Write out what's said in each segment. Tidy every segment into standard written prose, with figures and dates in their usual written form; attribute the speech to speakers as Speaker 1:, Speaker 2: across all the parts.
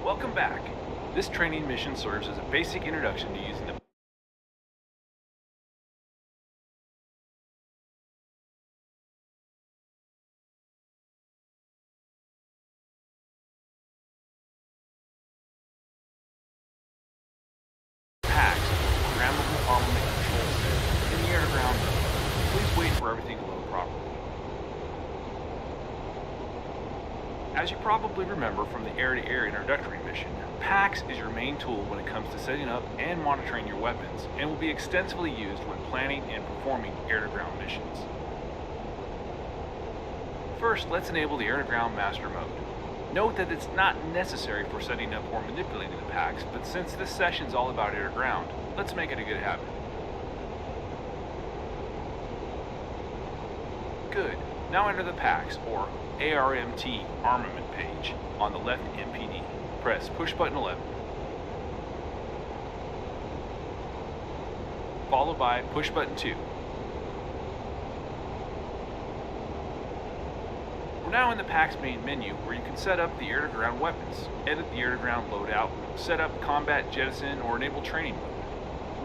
Speaker 1: Welcome back. This training mission serves as a basic introduction to using the PACS, Programmable Armament Control Set, in the air-to-ground mode. Please wait for everything to load properly. As you probably remember from the air-to-air introductory mission, PACS is your main tool when it comes to setting up and monitoring your weapons, and will be extensively used when planning and performing air-to-ground missions. First, let's enable the air-to-ground master mode. Note that it's not necessary for setting up or manipulating the PACS, but since this session is all about air-to-ground, let's make it a good habit. Good. Now enter the PACS, or ARMT armament page, on the left MPD. Press push button 11, followed by push button 2. We're now in the PACS main menu, where you can set up the air-to-ground weapons, edit the air-to-ground loadout, set up combat jettison, or enable training mode.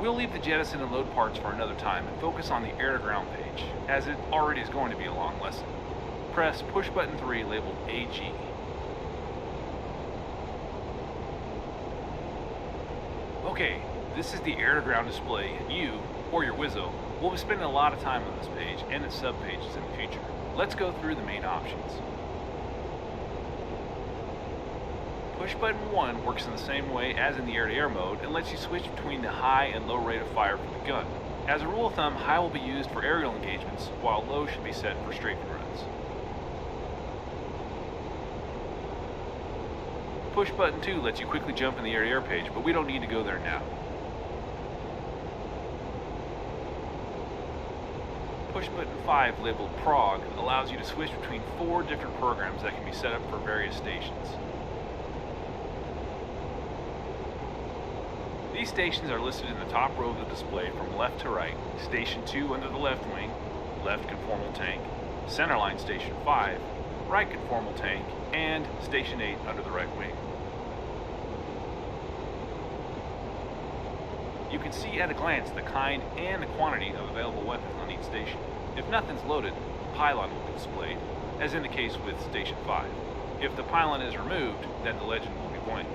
Speaker 1: We'll leave the jettison and load parts for another time and focus on the air-to-ground page, as it already is going to be a long lesson. Press push button 3 labeled AG. Okay, this is the air-to-ground display, and you, or your Wizzo, will be spending a lot of time on this page and its subpages in the future. Let's go through the main options. Push button 1 works in the same way as in the air-to-air mode and lets you switch between the high and low rate of fire for the gun. As a rule of thumb, high will be used for aerial engagements, while low should be set for strafing runs. Push button 2 lets you quickly jump in the air-to-air page, but we don't need to go there now. Push button 5 labeled Prog allows you to switch between 4 different programs that can be set up for various stations. These stations are listed in the top row of the display from left to right. Station 2 under the left wing, left conformal tank, centerline station 5, right conformal tank, and station 8 under the right wing. You can see at a glance the kind and the quantity of available weapons on each station. If nothing's loaded, pylon will be displayed, as in the case with Station 5. If the pylon is removed, then the legend will be blank.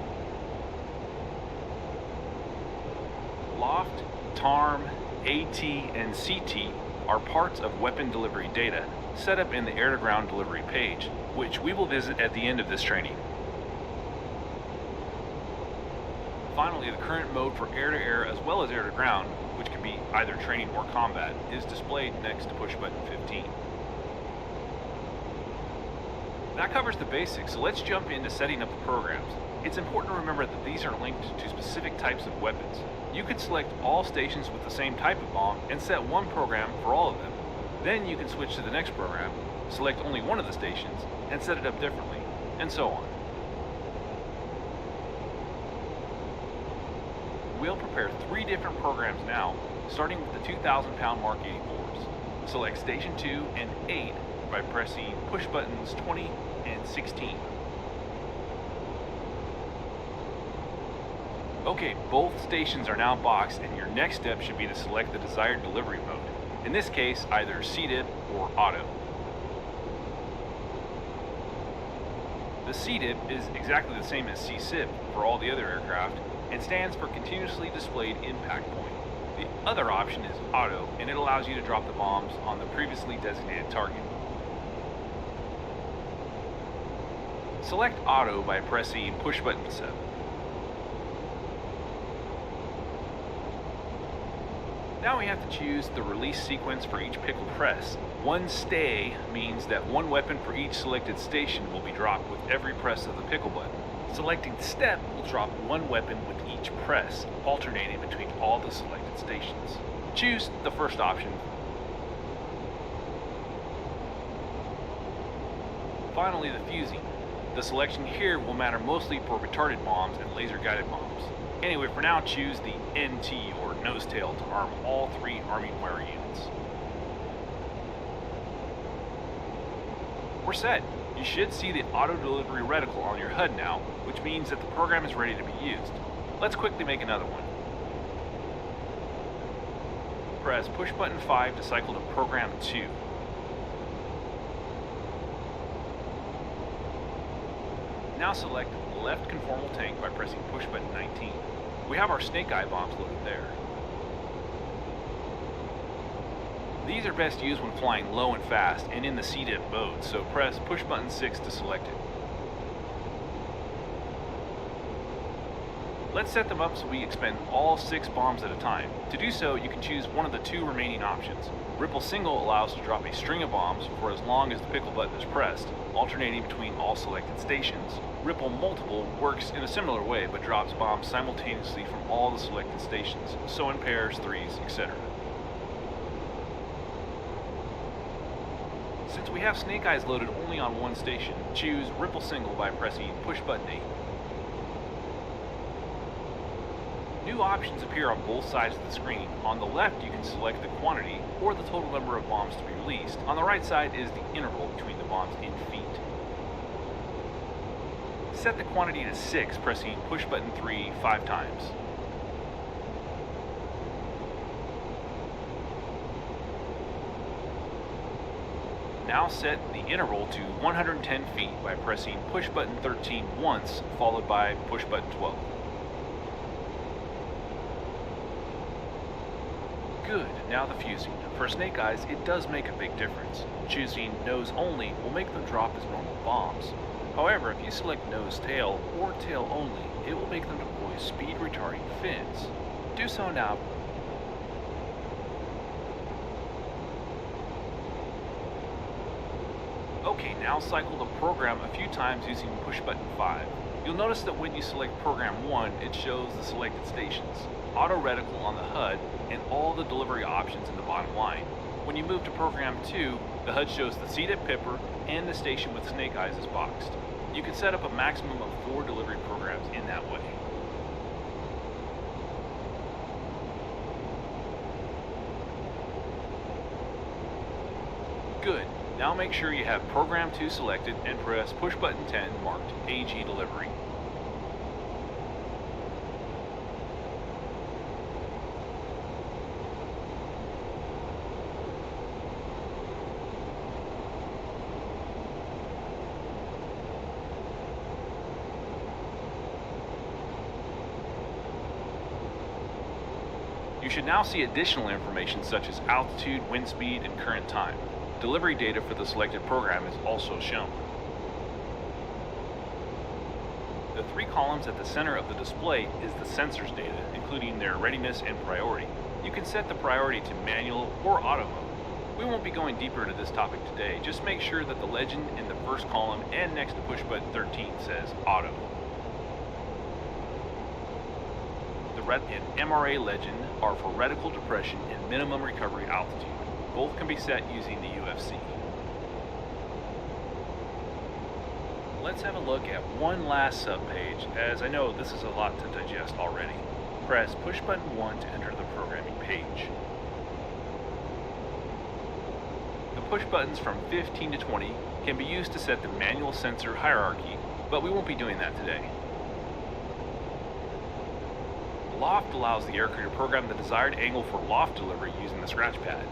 Speaker 1: Loft, TARM, AT, and CT are parts of weapon delivery data set up in the air-to-ground delivery page, which we will visit at the end of this training. Finally, the current mode for air-to-air as well as air-to-ground, which can be either training or combat, is displayed next to push button 15. That covers the basics, so let's jump into setting up the programs. It's important to remember that these are linked to specific types of weapons. You could select all stations with the same type of bomb and set one program for all of them. Then you can switch to the next program, select only one of the stations, and set it up differently, and so on. We'll prepare 3 different programs now, starting with the 2,000-pound Mark 84s. Select Station 2 and 8 by pressing push buttons 20 and 16. Okay, both stations are now boxed, and your next step should be to select the desired delivery mode. In this case, either CDIP or auto. The CDIP is exactly the same as CSIP for all the other aircraft, and stands for Continuously Displayed Impact Point. The other option is auto, and it allows you to drop the bombs on the previously designated target. Select auto by pressing push button 7. Now we have to choose the release sequence for each pickle press. One stay means that one weapon for each selected station will be dropped with every press of the pickle button. Selecting step will drop one weapon with each press, alternating between all the selected stations. Choose the first option. Finally, the fusing. The selection here will matter mostly for retarded bombs and laser-guided bombs. Anyway, for now, choose the NT, or nose tail, to arm all 3 arming wire units. We're set. You should see the auto delivery reticle on your HUD now, which means that the program is ready to be used. Let's quickly make another one. Press push button 5 to cycle to program 2. Now select left conformal tank by pressing push button 19. We have our snake eye bombs loaded there. These are best used when flying low and fast and in the C-dip mode, so press push button 6 to select it. Let's set them up so we expend all 6 bombs at a time. To do so, you can choose one of the 2 remaining options. Ripple single allows to drop a string of bombs for as long as the pickle button is pressed, alternating between all selected stations. Ripple multiple works in a similar way, but drops bombs simultaneously from all the selected stations, so in pairs, threes, etc. Since we have snake eyes loaded only on one station, choose Ripple Single by pressing push button 8. New options appear on both sides of the screen. On the left, you can select the quantity or the total number of bombs to be released. On the right side is the interval between the bombs in feet. Set the quantity to 6, pressing push button 3 5 times. Now set the interval to 110 feet by pressing push button 13 once, followed by push button 12. Good, now the fusing. For snake eyes, it does make a big difference. Choosing nose only will make them drop as normal bombs. However, if you select nose tail or tail only, it will make them deploy speed retarding fins. Do so now. Okay, now cycle the program a few times using push button 5. You'll notice that when you select program 1, it shows the selected stations, auto reticle on the HUD, and all the delivery options in the bottom line. When you move to program 2, the HUD shows the C-dip pipper and the station with snake eyes is boxed. You can set up a maximum of 4 delivery programs in that way. Good. Now make sure you have program 2 selected and press push button 10 marked AG delivery. You should now see additional information such as altitude, wind speed, and current time. Delivery data for the selected program is also shown. The 3 columns at the center of the display is the sensors data, including their readiness and priority. You can set the priority to manual or auto mode. We won't be going deeper into this topic today, just make sure that the legend in the first column and next to push button 13 says auto. The red and MRA legend are for reticle depression and minimum recovery altitude. Both can be set using the UFC. Let's have a look at one last subpage, as I know this is a lot to digest already. Press push button 1 to enter the programming page. The push buttons from 15 to 20 can be used to set the manual sensor hierarchy, but we won't be doing that today. Loft allows the aircrew to program the desired angle for loft delivery using the scratch pad.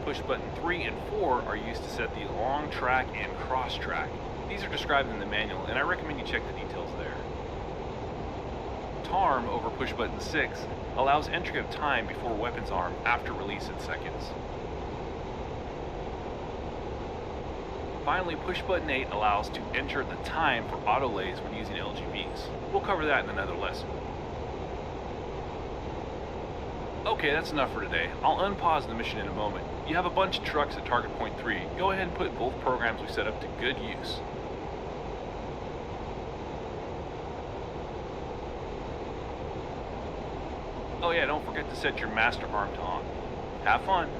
Speaker 1: Push button 3 and 4 are used to set the long track and cross track. These are described in the manual, and I recommend you check the details there. TARM over push button 6 allows entry of time before weapons arm after release in seconds. Finally, push button 8 allows to enter the time for auto lays when using LGBs. We'll cover that in another lesson. Okay, that's enough for today. I'll unpause the mission in a moment. You have a bunch of trucks at target point 3. Go ahead and put both programs we set up to good use. Oh yeah, don't forget to set your master arm to on. Have fun!